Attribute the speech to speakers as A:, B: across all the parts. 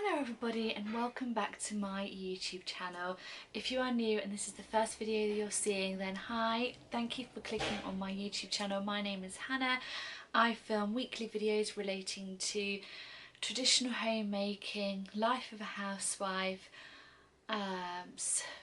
A: Hello everybody and welcome back to my YouTube channel. If you are new and this is the first video that you're seeing, then hi, thank you for clicking on my YouTube channel. My name is Hannah. I film weekly videos relating to traditional homemaking, life of a housewife,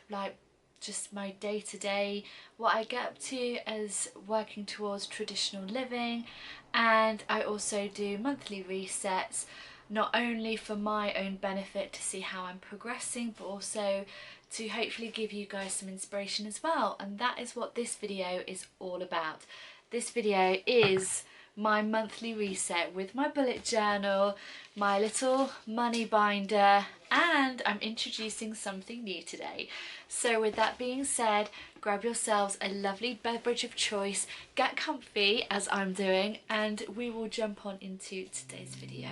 A: like just my day-to-day, what I get up to as working towards traditional living, and I also do monthly resets, not only for my own benefit to see how I'm progressing, but also to hopefully give you guys some inspiration as well. And that is what this video is all about. This video is my monthly reset with my bullet journal, my little money binder, and I'm introducing something new today. So with that being said, grab yourselves a lovely beverage of choice, get comfy as I'm doing, and we will jump on into today's video.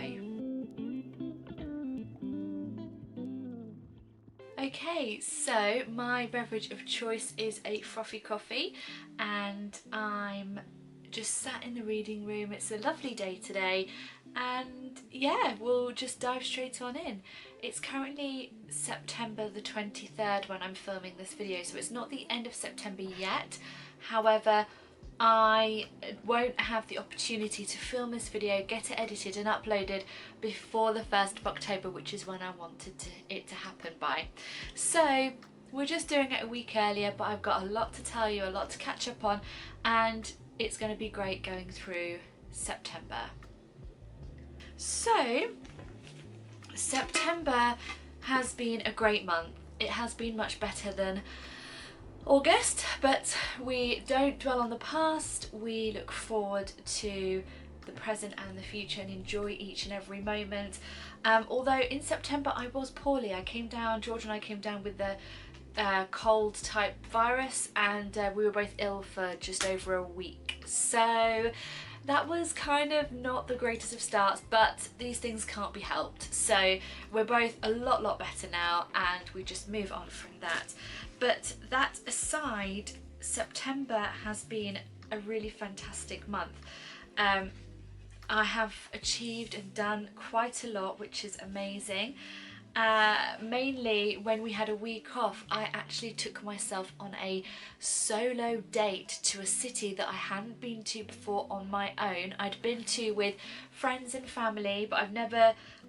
A: Okay, so my beverage of choice is a frothy coffee, and I'm just sat in the reading room. It's a lovely day today, and yeah, we'll just dive straight on in. It's currently September the 23rd when I'm filming this video, so it's not the end of September yet. However, I won't have the opportunity to film this video, get it edited and uploaded before the 1st of October, which is when I wanted it to happen by. So we're just doing it a week earlier, but I've got a lot to tell you, a lot to catch up on, and it's going to be great going through September. So September has been a great month. It has been much better than August, but we don't dwell on the past. We look forward to the present and the future and enjoy each and every moment. Although in September I was poorly. George and I came down with the cold type virus, and we were both ill for just over a week. So that was kind of not the greatest of starts, but these things can't be helped. So we're both a lot better now, and we just move on from that. But that aside, September has been a really fantastic month. I have achieved and done quite a lot, which is amazing. Mainly when we had a week off, I actually took myself on a solo date to a city that I hadn't been to before on my own. I'd been to with friends and family, but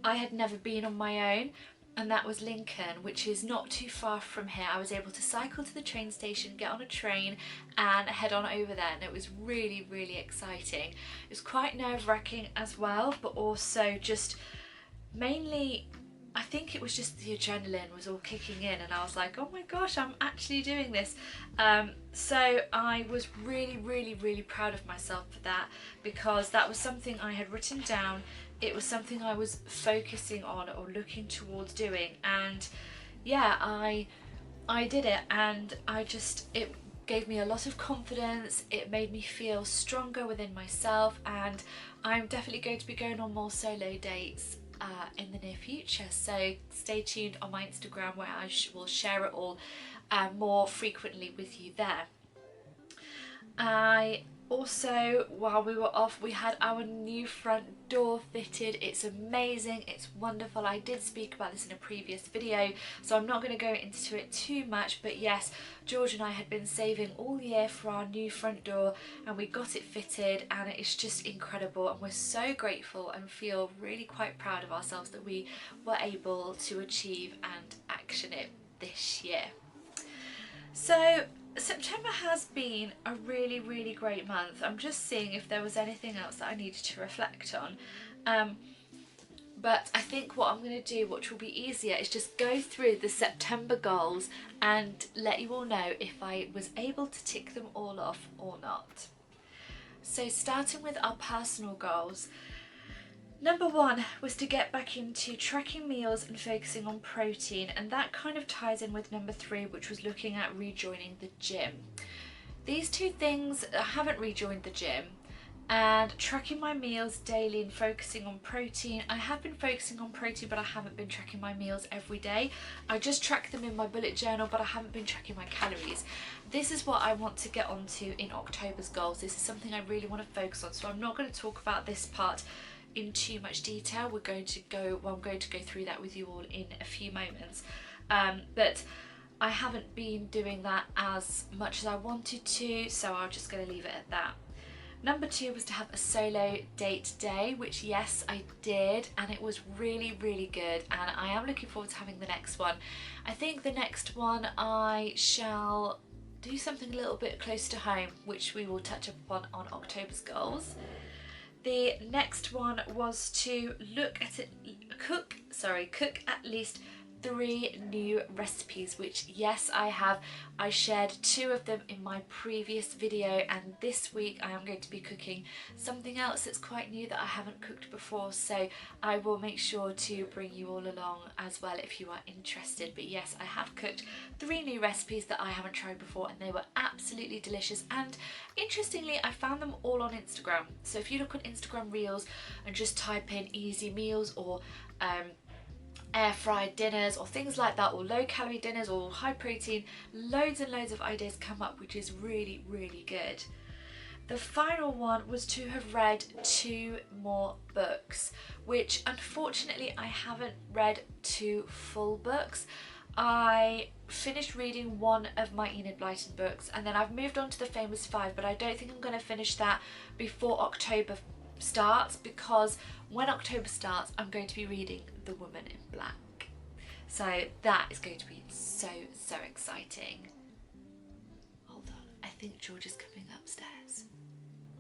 A: I had never been on my own. And that was Lincoln, which is not too far from here. I was able to cycle to the train station, get on a train and head on over there, and it was really exciting. It was quite nerve-wracking as well, but also just mainly, I think it was just the adrenaline was all kicking in, and I was like, oh my gosh, I'm actually doing this. So I was really proud of myself for that, because that was something I had written down. It was something I was focusing on or looking towards doing, and yeah, I did it, and it gave me a lot of confidence. It made me feel stronger within myself, and I'm definitely going to be going on more solo dates in the near future. So stay tuned on my Instagram, where I will share it all more frequently with you there. I also, while we were off, we had our new front door fitted. It's amazing, it's wonderful. I did speak about this in a previous video, so I'm not going to go into it too much, but yes, George and I had been saving all year for our new front door, and we got it fitted, and it's just incredible, and we're so grateful and feel really quite proud of ourselves that we were able to achieve and action it this year. So September has been a really great month. I'm just seeing if there was anything else that I needed to reflect on. But I think what I'm going to do, which will be easier, is just go through the September goals and let you all know if I was able to tick them all off or not. So starting with our personal goals. Number 1 was to get back into tracking meals and focusing on protein, and that kind of ties in with number 3, which was looking at rejoining the gym. These two things, I haven't rejoined the gym, and tracking my meals daily and focusing on protein. I have been focusing on protein, but I haven't been tracking my meals every day. I just track them in my bullet journal, but I haven't been tracking my calories. This is what I want to get onto in October's goals. This is something I really want to focus on, so I'm not going to talk about this part in too much detail. I'm going to go through that with you all in a few moments, but I haven't been doing that as much as I wanted to, so I'm just going to leave it at that. Number 2 was to have a solo date day, which yes, I did, and it was really, really good, and I am looking forward to having the next one. I think the next one I shall do something a little bit close to home, which we will touch upon on October's goals. The next one was to cook at least 3 new recipes, which yes, I have. I shared 2 of them in my previous video, and this week I am going to be cooking something else that's quite new that I haven't cooked before, so I will make sure to bring you all along as well if you are interested. But yes, I have cooked 3 new recipes that I haven't tried before, and they were absolutely delicious, and interestingly I found them all on Instagram. So if you look on Instagram Reels and just type in easy meals or air fried dinners or things like that, or low calorie dinners or high protein, loads and loads of ideas come up, which is really, really good. The final one was to have read 2 more books, which unfortunately I haven't read 2 full books. I finished reading one of my Enid Blyton books, and then I've moved on to the Famous 5, but I don't think I'm going to finish that before October starts, because when October starts I'm going to be reading The Woman in Black, so that is going to be so exciting. Hold on, I think George is coming upstairs.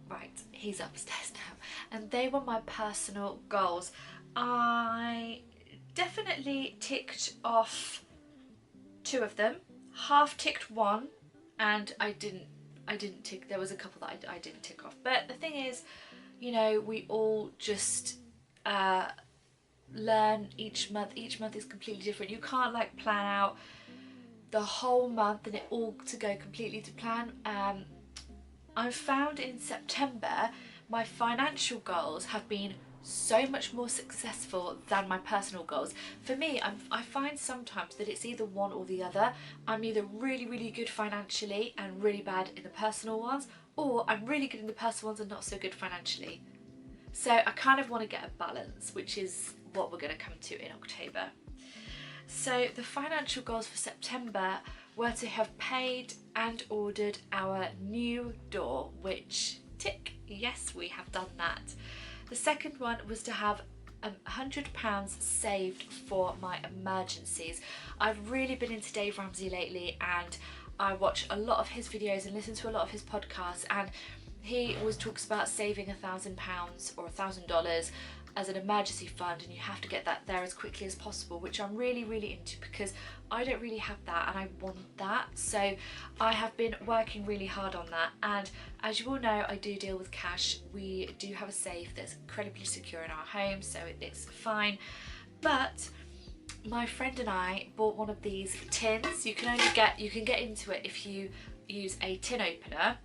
A: Right, he's upstairs now, and they were my personal goals. I definitely ticked off 2 of them, half ticked one, and I didn't tick, there was a couple that I didn't tick off. But the thing is, you know, we all just learn each month. Each month is completely different. You can't like plan out the whole month and it all to go completely to plan. I've found in September my financial goals have been so much more successful than my personal goals. For me, I find sometimes that it's either one or the other. I'm either really, really good financially and really bad in the personal ones, or I'm really good in the personal ones and not so good financially. So I kind of want to get a balance, which is what we're going to come to in October. So the financial goals for September were to have paid and ordered our new door, which tick, yes, we have done that. The second one was to have £100 saved for my emergencies. I've really been into Dave Ramsey lately, and I watch a lot of his videos and listen to a lot of his podcasts, and he always talks about saving £1,000 or $1,000 as an emergency fund, and you have to get that there as quickly as possible, which I'm really, really into because I don't really have that and I want that. So I have been working really hard on that, and as you all know, I do deal with cash. We do have a safe that's incredibly secure in our home, so it's fine. But my friend and I bought one of these tins. You can get into it if you use a tin opener,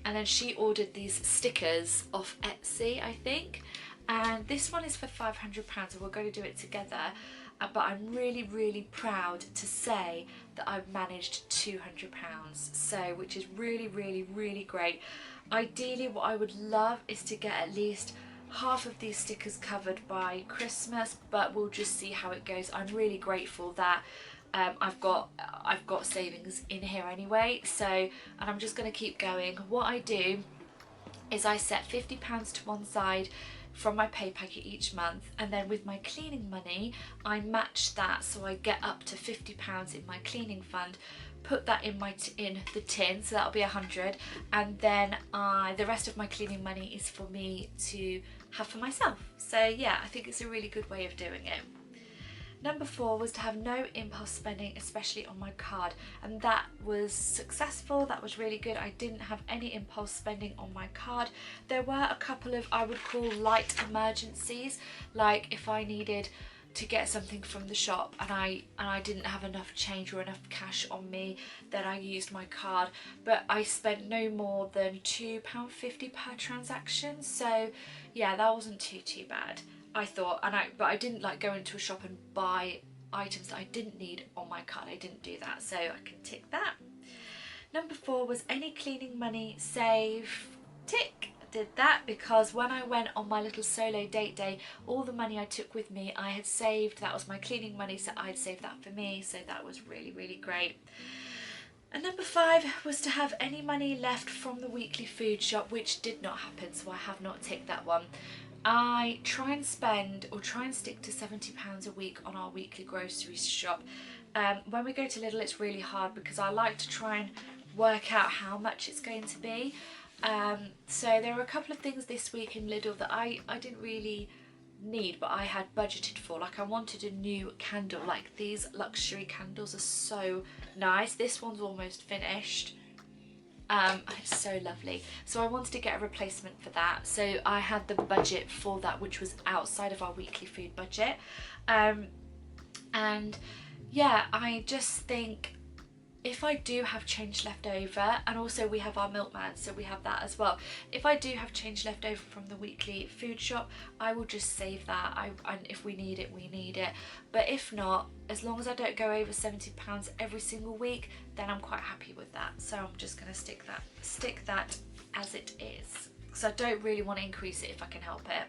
A: and then she ordered these stickers off Etsy, I think, and this one is for £500, and we're going to do it together. But I'm really, really proud to say that I've managed £200, so which is really, really, really great. Ideally, what I would love is to get at least half of these stickers covered by Christmas, but we'll just see how it goes. I'm really grateful that I've got savings in here anyway, so, and I'm just going to keep going. What I do is I set £50 to one side from my pay packet each month, and then with my cleaning money I match that, so I get up to £50 in my cleaning fund, put that in in the tin, so that'll be 100, and then the rest of my cleaning money is for me to have for myself. So yeah, I think it's a really good way of doing it. Number 4 was to have no impulse spending, especially on my card, and that was successful. That was really good. I didn't have any impulse spending on my card. There were a couple of, I would call, light emergencies, like if I needed to get something from the shop and I didn't have enough change or enough cash on me, then I used my card, but I spent no more than £2.50 per transaction, so yeah, that wasn't too bad, I thought. But I didn't like go into a shop and buy items that I didn't need on my card. I didn't do that, so I can tick that. Number 4 was any cleaning money save, tick. did that because when I went on my little solo date day, all the money I took with me I had saved. That was my cleaning money, so I'd saved that for me, so that was really, really great. And number 5 was to have any money left from the weekly food shop, which did not happen, so I have not ticked that one. I try and spend or try and stick to £70 a week on our weekly grocery shop. When we go to Lidl, it's really hard because I like to try and work out how much it's going to be. So there were a couple of things this week in Lidl that I didn't really need, but I had budgeted for. Like, I wanted a new candle. Like, these luxury candles are so nice. This one's almost finished. It's so lovely. So I wanted to get a replacement for that. So I had the budget for that, which was outside of our weekly food budget. And yeah, I just think if I do have change left over, and also we have our milkman, so we have that as well. If I do have change left over from the weekly food shop, I will just save that. And if we need it, we need it. But if not, as long as I don't go over £70 every single week, then I'm quite happy with that. So I'm just going to stick that as it is, because I don't really want to increase it if I can help it.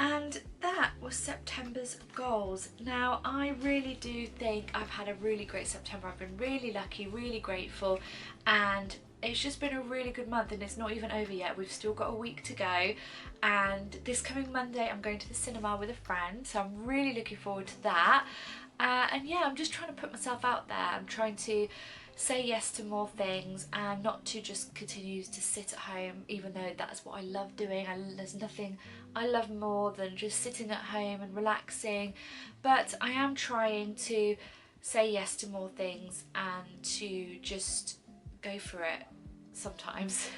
A: And that was September's goals. Now, I really do think I've had a really great September. I've been really lucky, really grateful, and it's just been a really good month, and it's not even over yet. We've still got a week to go, and this coming Monday I'm going to the cinema with a friend, so I'm really looking forward to that. And yeah, I'm just trying to put myself out there. I'm trying to say yes to more things and not to just continue to sit at home, even though that's what I love doing. There's nothing I love more than just sitting at home and relaxing, but I am trying to say yes to more things and to just go for it sometimes.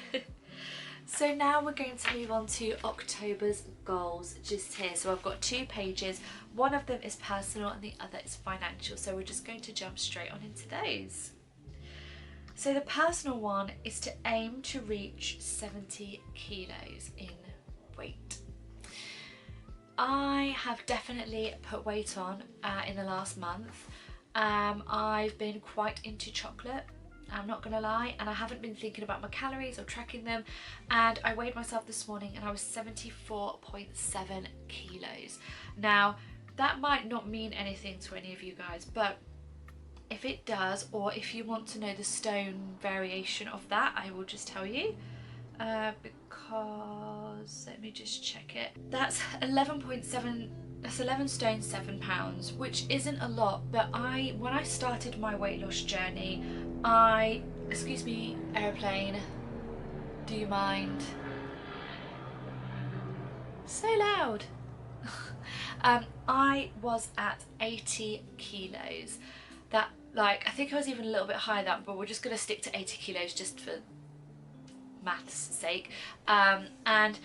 A: So now we're going to move on to October's goals just here. So I've got 2 pages. One of them is personal and the other is financial. So we're just going to jump straight on into those. So the personal one is to aim to reach 70 kilos in weight. I have definitely put weight on in the last month. I've been quite into chocolate, I'm not gonna lie, and I haven't been thinking about my calories or tracking them, and I weighed myself this morning and I was 74.7 kilos. Now, that might not mean anything to any of you guys, but if it does, or if you want to know the stone variation of that, I will just tell you, because let me just check it. That's 11.7, that's 11 stone 7 pounds, which isn't a lot, but when I started my weight loss journey, excuse me, airplane, do you mind? So loud. I was at 80 kilos. That, like, I think I was even a little bit higher than that, but we're just going to stick to 80 kilos just for maths sake. And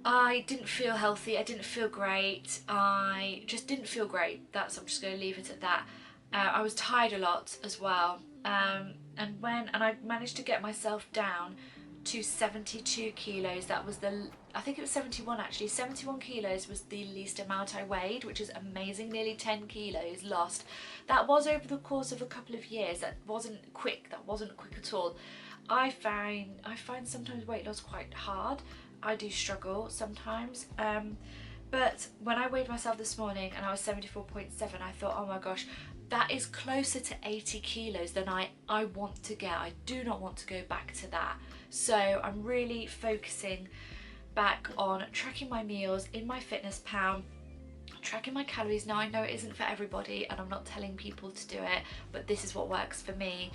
A: I didn't feel healthy, I didn't feel great, I just didn't feel great. I'm just going to leave it at that. I was tired a lot as well, and I managed to get myself down to 72 kilos. That was I think it was 71 actually. 71 kilos was the least amount I weighed, which is amazing. Nearly 10 kilos lost. That was over the course of a couple of years. That wasn't quick at all. I find sometimes weight loss quite hard. I do struggle sometimes, but when I weighed myself this morning and I was 74.7, I thought, oh my gosh, that is closer to 80 kilos than I want to get. I do not want to go back to that. So I'm really focusing back on tracking my meals in my fitness pal, tracking my calories. Now, I know it isn't for everybody and I'm not telling people to do it, but this is what works for me.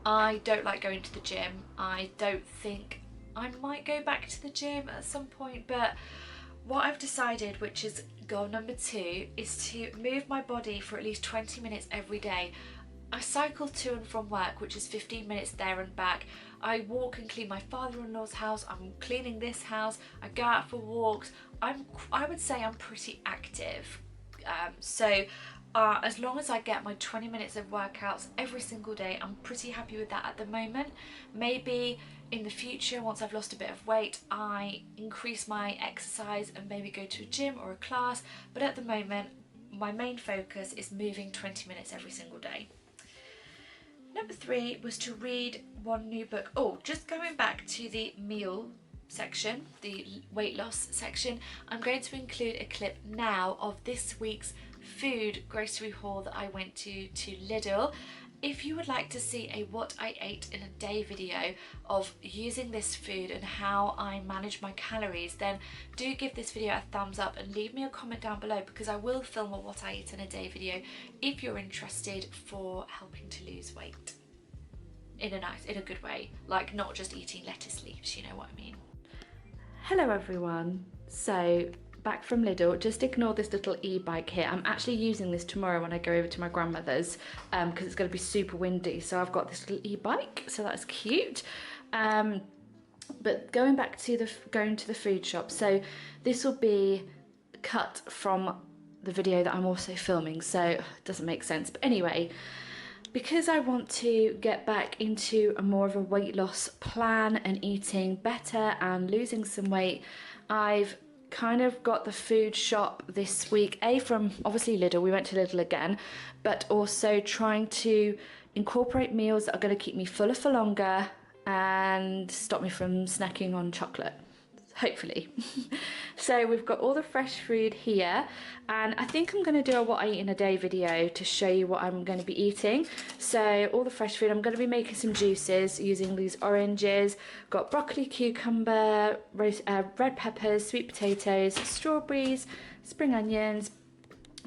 A: I don't like going to the gym. I don't think I might go back to the gym at some point, but what I've decided, which is goal number 2, is to move my body for at least 20 minutes every day. I cycle to and from work, which is 15 minutes there and back. I walk and clean my father-in-law's house. I'm cleaning this house. I go out for walks. I would say I'm pretty active. As long as I get my 20 minutes of workouts every single day, I'm pretty happy with that at the moment. Maybe in the future, once I've lost a bit of weight, I increase my exercise and maybe go to a gym or a class. But at the moment, my main focus is moving 20 minutes every single day. Number 3 was to read 1 new book. Oh, just going back to the meal section, the weight loss section, I'm going to include a clip now of this week's food grocery haul that I went to Lidl. If you would like to see a what I ate in a day video of using this food and how I manage my calories, then do give this video a thumbs up and leave me a comment down below, because I will film a what I eat in a day video if you're interested for helping to lose weight in a good way, like not just eating lettuce leaves, you know what I mean. Hello everyone, so back from Lidl. Just ignore this little e-bike here. I'm actually using this tomorrow when I go over to my grandmother's because it's going to be super windy, so I've got this little e-bike, so that's cute. But going to the food shop, so this will be cut from the video that I'm also filming, so it doesn't make sense. But anyway, because I want to get back into more of a weight loss plan and eating better and losing some weight, I've kind of got the food shop this week, from obviously Lidl, we went to Lidl again, but also trying to incorporate meals that are going to keep me fuller for longer and stop me from snacking on chocolate, hopefully. So we've got all the fresh food here, and I think I'm going to do a what I eat in a day video to show you what I'm going to be eating. So all the fresh food, I'm going to be making some juices using these oranges, got broccoli, cucumber, red peppers, sweet potatoes, strawberries, spring onions,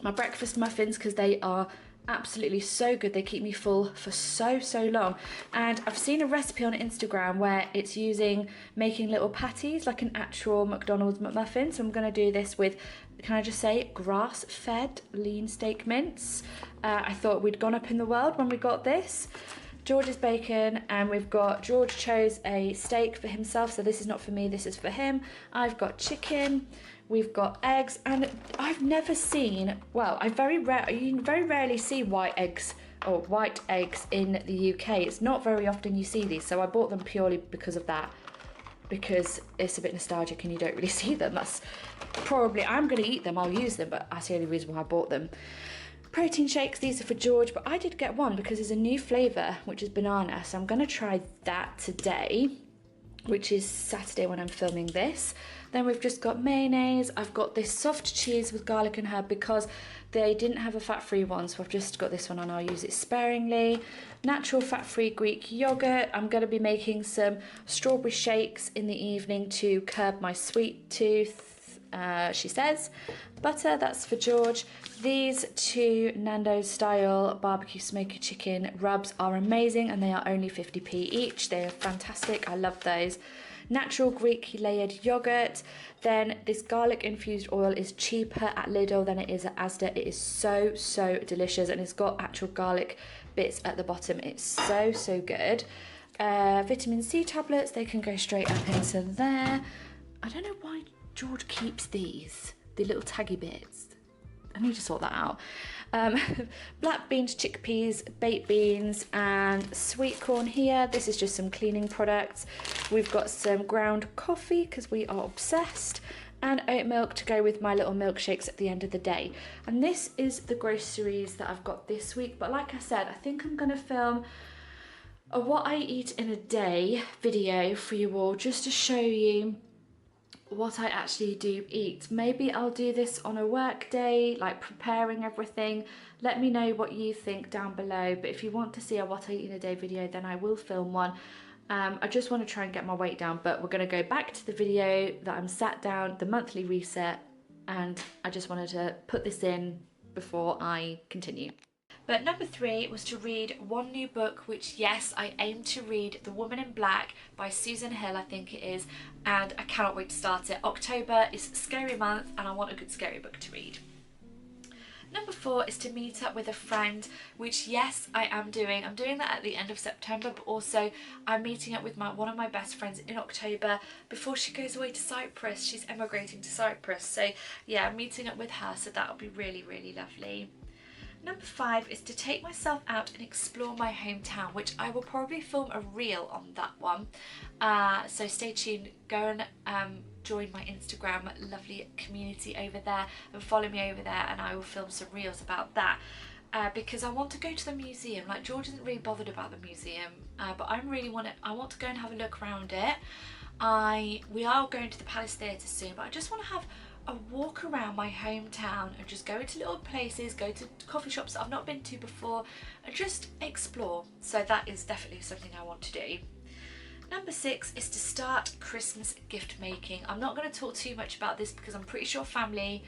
A: my breakfast muffins, because they are absolutely so good, they keep me full for so long. And I've seen a recipe on Instagram where it's making little patties like an actual McDonald's McMuffin, so I'm going to do this with, can I just say, grass-fed lean steak mince. I thought we'd gone up in the world when we got this. George's bacon, and George chose a steak for himself, so this is not for me, this is for him. I've got chicken, we've got eggs, and I've never seen, well, you very rarely see white eggs in the UK. It's not very often you see these, so I bought them purely because of that, because it's a bit nostalgic and you don't really see them. That's probably, I'm going to eat them, I'll use them, but that's the only reason why I bought them. Protein shakes, these are for George, but I did get one because there's a new flavour, which is banana, so I'm going to try that today, which is Saturday when I'm filming this. Then we've just got mayonnaise. I've got this soft cheese with garlic and herb because they didn't have a fat-free one, so I've just got this one and I'll use it sparingly. Natural fat-free Greek yogurt. I'm going to be making some strawberry shakes in the evening to curb my sweet tooth, she says. Butter, that's for George. These two Nando's style barbecue smoky chicken rubs are amazing, and they are only 50p each. They are fantastic, I love those. Natural Greek layered yogurt. Then this garlic infused oil is cheaper at Lidl than it is at Asda. It is so delicious, and it's got actual garlic bits at the bottom. It's so good. Vitamin C tablets, they can go straight up into there. I don't know why George keeps these, the little taggy bits. I need to sort that out. Black beans, chickpeas, baked beans, and sweet corn here. This is just some cleaning products. We've got some ground coffee because we are obsessed, and oat milk to go with my little milkshakes at the end of the day. And this is the groceries that I've got this week. But like I said, I think I'm going to film a what I eat in a day video for you all, just to show you what I actually do eat. Maybe I'll do this on a work day, like preparing everything. Let me know what you think down below, but if you want to see a what I eat in a day video, then I will film one. I just want to try and get my weight down, but we're going to go back to the video that I'm sat down, the monthly reset, and I just wanted to put this in before I continue. But number 3 was to read one new book, which, yes, I aim to read The Woman in Black by Susan Hill, I think it is, and I cannot wait to start it. October is scary month and I want a good scary book to read. Number 4 is to meet up with a friend, which, yes, I am doing. I'm doing that at the end of September, but also I'm meeting up with one of my best friends in October before she goes away to Cyprus. She's emigrating to Cyprus, so yeah, I'm meeting up with her, so that'll be really lovely. Number 5 is to take myself out and explore my hometown, which I will probably film a reel on that one. So stay tuned, go and join my Instagram lovely community over there and follow me over there, and I will film some reels about that. Because I want to go to the museum. Like, George isn't really bothered about the museum, but I want to go and have a look around it. we are going to the Palace Theatre soon, but I just want to have a walk around my hometown and just go into little places, go to coffee shops that I've not been to before and just explore. So that is definitely something I want to do. Number 6 is to start Christmas gift making. I'm not going to talk too much about this because I'm pretty sure family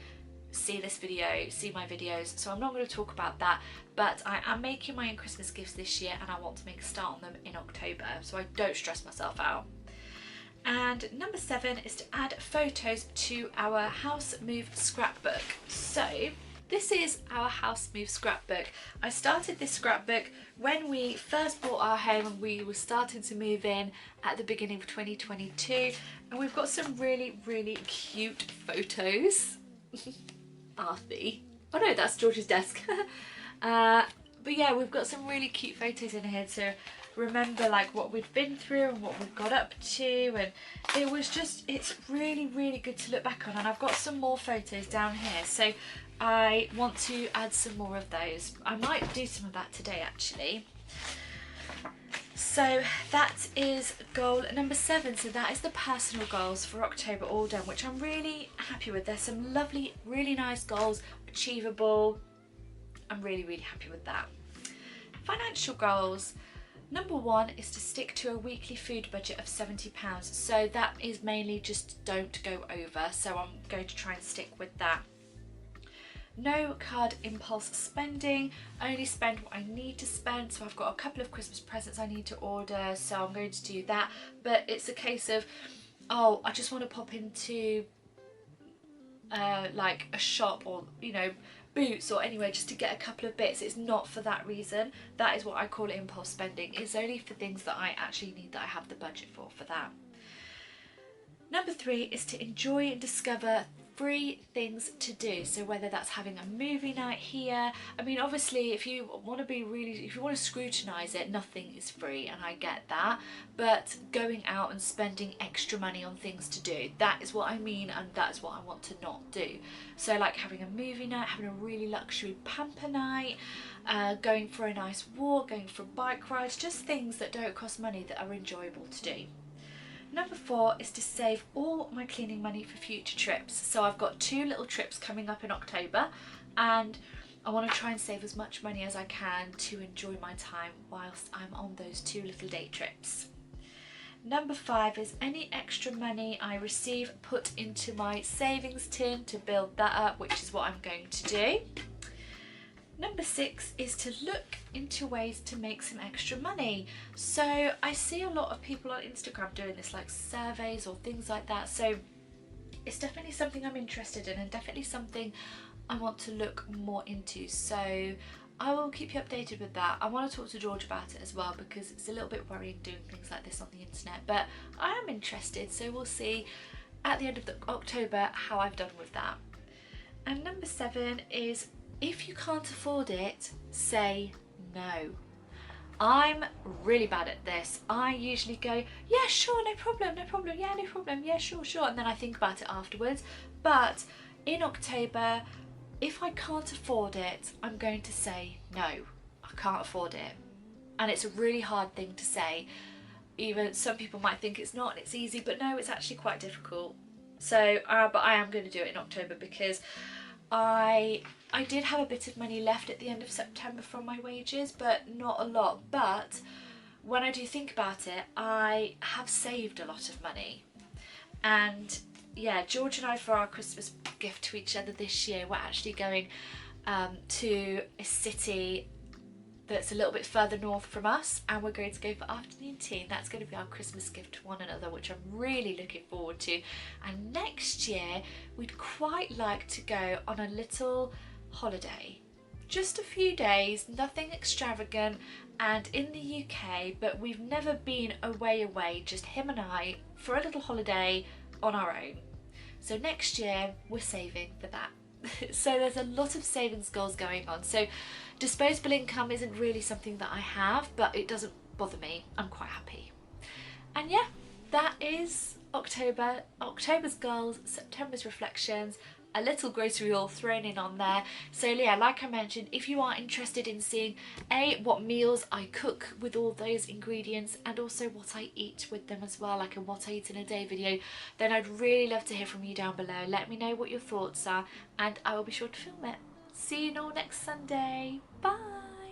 A: see this video, see my videos, so I'm not going to talk about that, but I am making my own Christmas gifts this year and I want to make a start on them in October so I don't stress myself out. And number 7 is to add photos to our house move scrapbook. So this is our house move scrapbook. I started this scrapbook when we first bought our home and we were starting to move in at the beginning of 2022, and we've got some really cute photos. Arthie. Oh no, that's George's desk. But yeah, we've got some really cute photos in here to remember like what we've been through and what we've got up to, and it's really good to look back on. And I've got some more photos down here, so I want to add some more of those. I might do some of that today actually. So that is goal number 7. So that is the personal goals for October all done, which I'm really happy with. There's some lovely, really nice goals, achievable. I'm really happy with that. Financial goals. Number 1 is to stick to a weekly food budget of £70. So that is mainly just don't go over. So I'm going to try and stick with that. No card impulse spending, only spend what I need to spend. So I've got a couple of Christmas presents I need to order, so I'm going to do that. But it's a case of, oh, I just want to pop into like a shop or, you know, Boots or anywhere just to get a couple of bits. It's not for that reason. That is what I call impulse spending. It's only for things that I actually need, that I have the budget for that. Number 3 is to enjoy and discover free things to do. So whether that's having a movie night here, I mean obviously if you want to scrutinise it, nothing is free and I get that, but going out and spending extra money on things to do, that is what I mean, and that's what I want to not do. So like having a movie night, having a really luxury pamper night, going for a nice walk, going for bike rides, just things that don't cost money that are enjoyable to do. Number 4 is to save all my cleaning money for future trips. So I've got 2 little trips coming up in October and I want to try and save as much money as I can to enjoy my time whilst I'm on those 2 little day trips. Number 5 is any extra money I receive put into my savings tin to build that up, which is what I'm going to do. Number 6 is to look into ways to make some extra money. So I see a lot of people on Instagram doing this, like surveys or things like that. So it's definitely something I'm interested in and definitely something I want to look more into. So I will keep you updated with that. I want to talk to George about it as well because it's a little bit worrying doing things like this on the internet. But I am interested, so we'll see at the end of October how I've done with that. And number 7 is, if you can't afford it, say no. I'm really bad at this. I usually go, yeah, sure, no problem, yeah, no problem, yeah, sure, and then I think about it afterwards. But in October, if I can't afford it, I'm going to say no, I can't afford it. And it's a really hard thing to say. Even some people might think it's not and it's easy, but no, it's actually quite difficult. So, but I am going to do it in October because I did have a bit of money left at the end of September from my wages, but not a lot. But when I do think about it, I have saved a lot of money. And yeah, George and I, for our Christmas gift to each other this year, we're actually going to a city that's a little bit further north from us, and we're going to go for afternoon tea, and that's going to be our Christmas gift to one another, which I'm really looking forward to. And next year we'd quite like to go on a little holiday, just a few days, nothing extravagant, and in the UK, but we've never been away, just him and I, for a little holiday on our own. So next year we're saving for that. So there's a lot of savings goals going on. So disposable income isn't really something that I have, but it doesn't bother me. I'm quite happy. And yeah, that is October. October's goals, September's reflections. a little grocery haul thrown in on there. So yeah, like I mentioned, if you are interested in seeing what meals I cook with all those ingredients, and also what I eat with them as well, like a what I eat in a day video, then I'd really love to hear from you down below. Let me know what your thoughts are, and I will be sure to film it. See you all next Sunday. Bye.